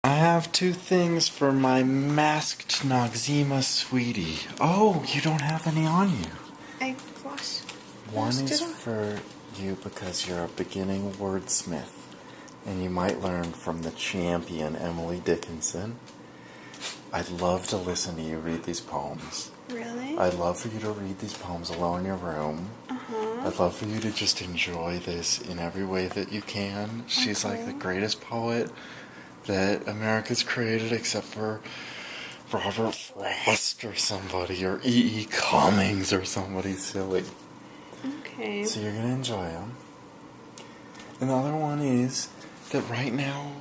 I have two things for my masked Noxzema sweetie. Oh, you don't have any on you. I washed One is it off. for you because you're a beginning wordsmith, and you might learn from the champion Emily Dickinson. I'd love to listen to you read these poems. Really? I'd love for you to read these poems alone in your room. I'd love for you to just enjoy this in every way that you can. She's like the greatest poet that America's created, except for Robert Frost or somebody, or E.E. Cummings or somebody silly. Okay. So you're going to enjoy them. And the other one is that right now,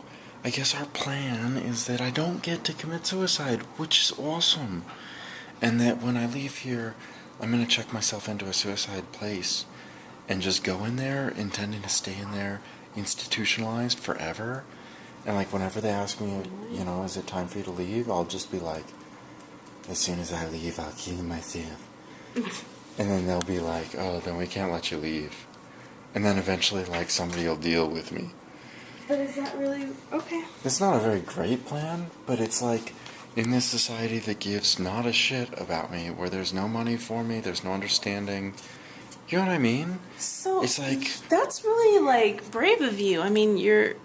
I guess our plan is that I don't get to commit suicide, which is awesome. And that when I leave here, I'm going to check myself into a suicide place and just go in there, intending to stay in there institutionalized forever. And like whenever they ask me, you know, is it time for you to leave? I'll just be like, as soon as I leave, I'll kill myself. And then they'll be like, oh, then we can't let you leave. And then eventually, like, somebody will deal with me. But is that really okay? It's not a very great plan, but it's like, in this society that gives not a shit about me, where there's no money for me, there's no understanding. You know what I mean? So it's like, that's really like brave of you. I mean, you're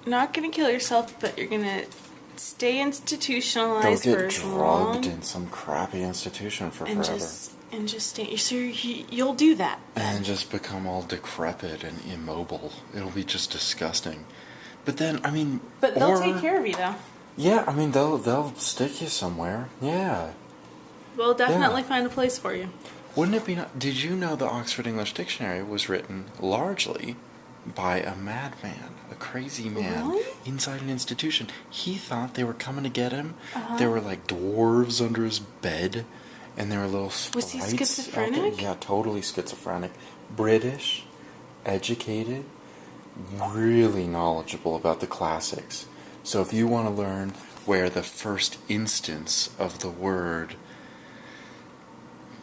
not gonna kill yourself, but you're gonna stay institutionalized go for get as drugged long in some crappy institution for and forever. just stay. So you'll do that. And just become all decrepit and immobile. It'll be just disgusting. But then, I mean, But they'll take care of you, though. Yeah, I mean, they'll stick you somewhere. Yeah. We'll definitely find a place for you. Wouldn't it be? Did you know the Oxford English Dictionary was written largely by a madman, a crazy man, really? inside an institution? He thought they were coming to get him. There were like dwarves under his bed, and there were little sprites. Was he schizophrenic? Yeah, totally schizophrenic. British, educated, really knowledgeable about the classics. So if you want to learn where the first instance of the word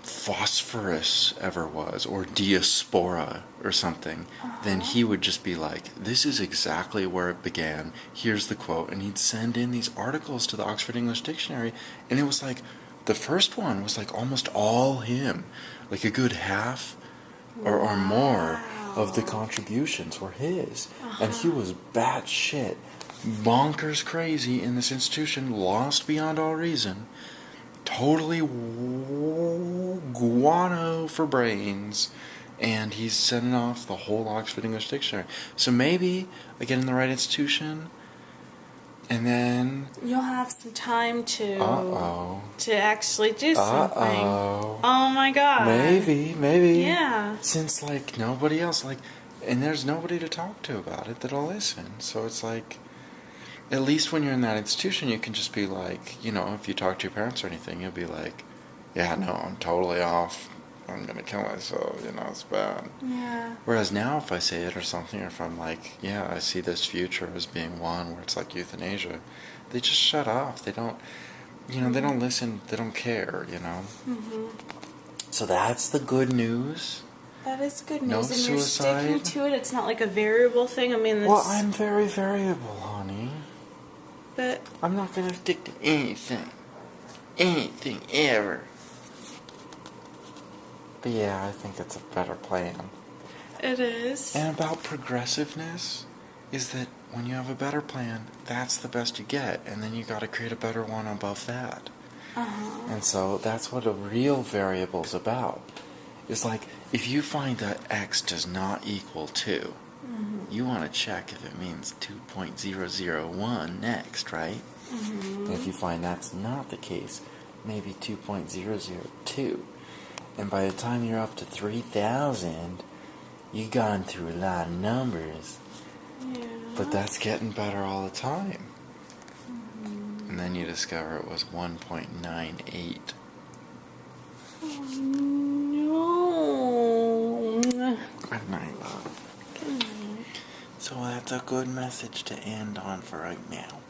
phosphorus ever was, or diaspora or something, then he would just be like, this is exactly where it began, here's the quote, and he'd send in these articles to the Oxford English Dictionary, and it was like, the first one was like almost all him, like a good half or more of the contributions were his, and he was batshit bonkers crazy in this institution, lost beyond all reason, totally guano for brains, and he's sending off the whole Oxford English Dictionary. So maybe I get in the right institution, and then you'll have some time to actually do something. Oh my god. Maybe. Yeah. Since like nobody else and there's nobody to talk to about it that'll listen. So it's like, at least when you're in that institution, you can just be like, you know, if you talk to your parents or anything, you'll be like, yeah, no, I'm totally off. I'm going to kill myself, you know, it's bad. Yeah. Whereas now, if I say it or something, or if I'm like, yeah, I see this future as being one where it's like euthanasia, they just shut off. They don't, you know, they don't listen. They don't care, you know. So that's the good news. That is good news. No and suicide. You're sticking to it. It's not like a variable thing. I mean, Well, I'm very variable, honey. But I'm not going to stick to anything. Anything ever. But yeah, I think it's a better plan. It is. And about progressiveness is that when you have a better plan, that's the best you get. And then you got to create a better one above that. And so that's what a real variable's about. It's like, if you find that x does not equal 2, you want to check if it means 2.001 next, right? And if you find that's not the case, maybe 2.002. And by the time you're up to 3,000, you've gone through a lot of numbers. Yeah. But that's getting better all the time. And then you discover it was 1.98. Oh, no. Good night, love. Good night. So that's a good message to end on for right now.